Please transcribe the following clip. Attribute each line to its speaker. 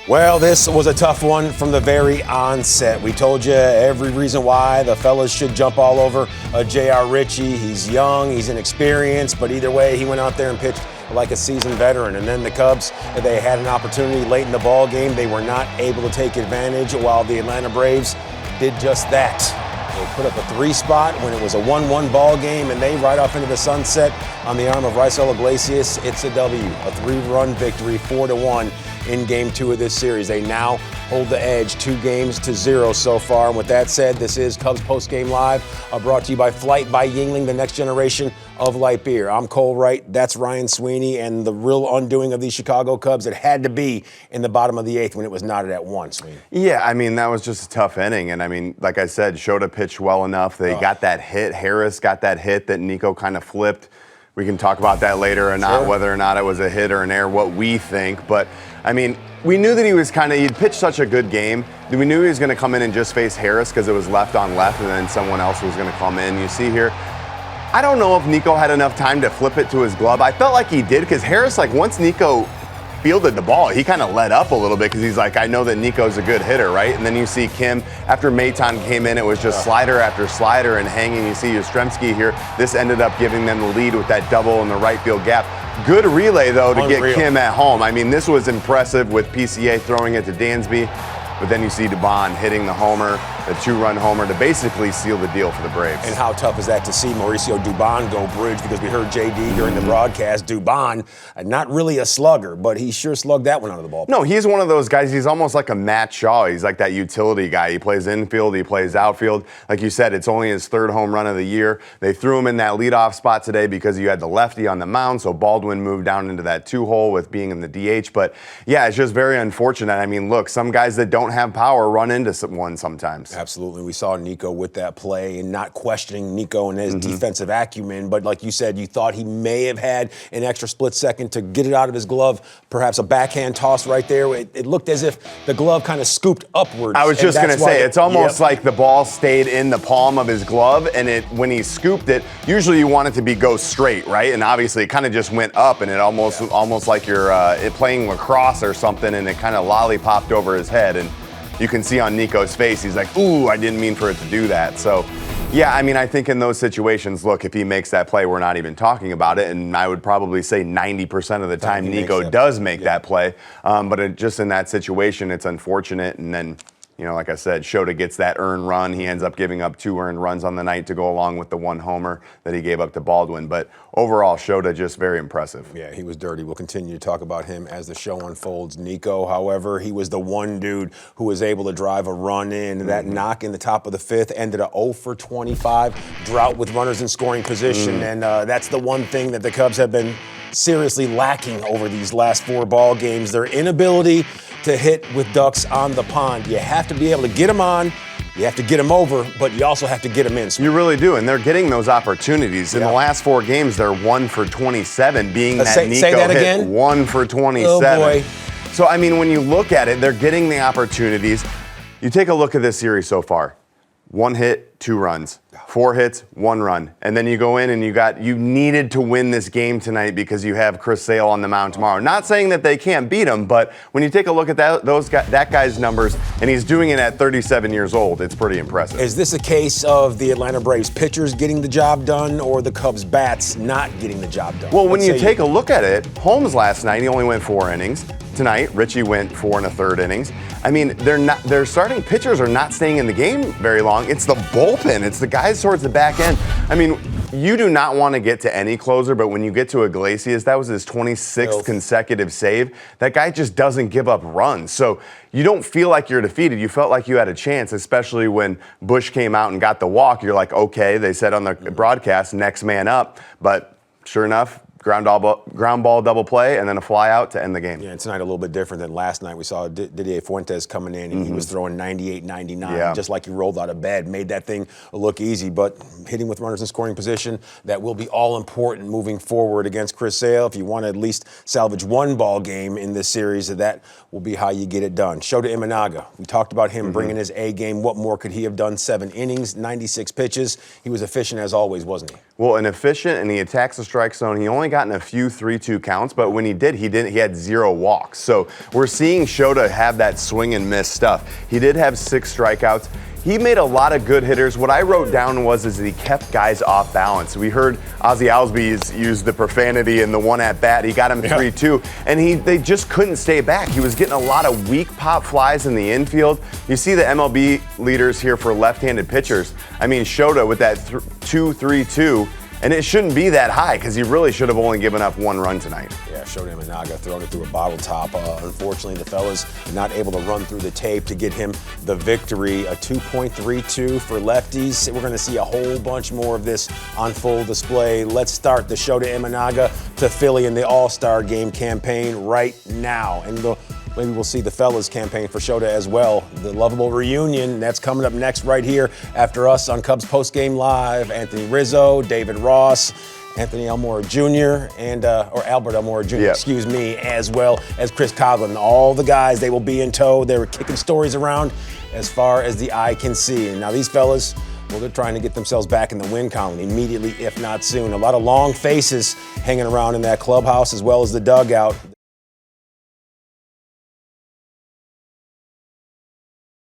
Speaker 1: Well, this was a tough one from the very onset. We told you every reason why the fellas should jump all over J.R. Ritchie. He's young, he's inexperienced, but either way, he went out there and pitched like a seasoned veteran. And then the Cubs, they had an opportunity late in the ball game. They were not able to take advantage, while the Atlanta Braves did just that. They put up a 3-spot when it was a 1-1 ball game, and they ride off into the sunset on the arm of Raisel Iglesias. It's a W, a 3-run victory, 4-1 in Game 2 of this series. They now hold the edge 2-0 so far. And with that said, this is Cubs Postgame Live, brought to you by Flight by Yuengling, the next generation of light beer. I'm Cole Wright, that's Ryan Sweeney, and the real undoing of these Chicago Cubs, it had to be in the bottom of the 8th when it was knotted at 1, Sweeney.
Speaker 2: Yeah, I mean, that was just a tough inning. And I mean, like I said, Shota pitched well enough. They got that hit. Harris got that hit that Nico kind of flipped. We can talk about that later or not, whether or not it was a hit or an error, what we think. But, I mean, we knew that he'd pitched such a good game. We knew he was going to come in and just face Harris because it was left on left, and then someone else was going to come in. You see here, I don't know if Nico had enough time to flip it to his glove. I felt like he did because Harris, like, once Nico fielded the ball, he kind of let up a little bit because he's like, I know that Nico's a good hitter, right? And then you see Kim, after Maton came in, it was just slider after slider and hanging. You see Yastrzemski here. This ended up giving them the lead with that double in the right field gap. Good relay, though, to get Kim at home. I mean, this was impressive with PCA throwing it to Dansby. But then you see Dubon hitting the homer, the 2-run homer, to basically seal the deal for the Braves.
Speaker 1: And how tough is that to see Mauricio Dubon go bridge? Because we heard JD during the broadcast, Dubon, not really a slugger, but he sure slugged that one out of the ball.
Speaker 2: No, he's one of those guys. He's almost like a Matt Shaw. He's like that utility guy. He plays infield, he plays outfield. Like you said, it's only his 3rd home run of the year. They threw him in that leadoff spot today because you had the lefty on the mound, so Baldwin moved down into that 2-hole with being in the DH. But yeah, it's just very unfortunate. I mean, look, some guys that don't have power run into one sometimes.
Speaker 1: Absolutely. We saw Nico with that play, and not questioning Nico and his defensive acumen, but like you said, you thought he may have had an extra split second to get it out of his glove, perhaps a backhand toss right there. It looked as if the glove kind of scooped upwards.
Speaker 2: I was just going to say, it's almost like the ball stayed in the palm of his glove, and when he scooped it, usually you want it to go straight, right? And obviously it kind of just went up, and it almost like you're playing lacrosse or something, and it kind of lollipopped over his head. And you can see on Nico's face, he's like, ooh, I didn't mean for it to do that. So, yeah, I mean, I think in those situations, look, if he makes that play, we're not even talking about it. And I would probably say 90% of the time Nico does make that play. But just in that situation, it's unfortunate. And then, you know, like I said, Shota gets that earned run. He ends up giving up 2 earned runs on the night to go along with the 1 homer that he gave up to Baldwin. But overall, Shota just very impressive.
Speaker 1: Yeah, he was dirty. We'll continue to talk about him as the show unfolds. Nico, however, he was the one dude who was able to drive a run in. That knock in the top of the 5th ended a 0 for 25 drought with runners in scoring position. And that's the one thing that the Cubs have been seriously lacking over these last 4 ball games. Their inability to hit with ducks on the pond. You have to be able to get them on, you have to get them over, but you also have to get them in.
Speaker 2: You really do, and they're getting those opportunities. In the last 4 games, they're 1 for 27, being that Nico
Speaker 1: say that
Speaker 2: hit
Speaker 1: again?
Speaker 2: 1 for 27.
Speaker 1: Oh boy.
Speaker 2: So, I mean, when you look at it, they're getting the opportunities. You take a look at this series so far. 1 hit, 2 runs. 4 hits, 1 run. And then you go in and you needed to win this game tonight because you have Chris Sale on the mound tomorrow. Not saying that they can't beat him, but when you take a look at that guy's numbers, and he's doing it at 37 years old, it's pretty impressive.
Speaker 1: Is this a case of the Atlanta Braves pitchers getting the job done or the Cubs bats not getting the job done?
Speaker 2: Well, when you take a look at it, Holmes last night, he only went 4 innings. Tonight, Ritchie went 4 1/3 innings. I mean, their starting pitchers are not staying in the game very long. It's the bullpen. It's the guys towards the back end. I mean, you do not want to get to any closer, but when you get to Iglesias, that was his 26th consecutive save. That guy just doesn't give up runs. So you don't feel like you're defeated. You felt like you had a chance, especially when Bush came out and got the walk. You're like, okay, they said on the broadcast, next man up. But sure enough, ground ball double play, and then a fly out to end the game.
Speaker 1: Yeah, and tonight a little bit different than last night. We saw Didier Fuentes coming in, and he was throwing 98, 99, just like he rolled out of bed. Made that thing look easy, but hitting with runners in scoring position, that will be all important moving forward against Chris Sale. If you want to at least salvage 1 ball game in this series, that will be how you get it done. Shota Imanaga, we talked about him bringing his A game. What more could he have done? 7 innings, 96 pitches. He was efficient as always, wasn't he?
Speaker 2: Well, and efficient, and he attacks the strike zone. He only got gotten a few 3-2 counts, but when he did, he had 0 walks. So we're seeing Shota have that swing and miss stuff. He did have 6 strikeouts. He made a lot of good hitters. What I wrote down was that he kept guys off balance. We heard Ozzie Albies use the profanity in the one at bat. He got him 3-2, and they just couldn't stay back. He was getting a lot of weak pop flies in the infield. You see the MLB leaders here for left-handed pitchers. I mean, Shota with that 2-3-2. And it shouldn't be that high because he really should have only given up 1 run tonight.
Speaker 1: Yeah, Shota Imanaga throwing it through a bottle top. Unfortunately, the fellas not able to run through the tape to get him the victory. A 2.32 for lefties. We're going to see a whole bunch more of this on full display. Let's start the Shota Imanaga to Philly in the All-Star Game campaign right now. And maybe we'll see the fellas campaign for Shota as well. The lovable reunion, that's coming up next right here after us on Cubs Postgame Live. Anthony Rizzo, David Ross, Anthony Elmore Jr., or Albert Elmore Jr., excuse me, as well as Chris Coughlin. All the guys, they will be in tow. They were kicking stories around as far as the eye can see. And now these fellas, well, they're trying to get themselves back in the win column immediately, if not soon. A lot of long faces hanging around in that clubhouse as well as the dugout.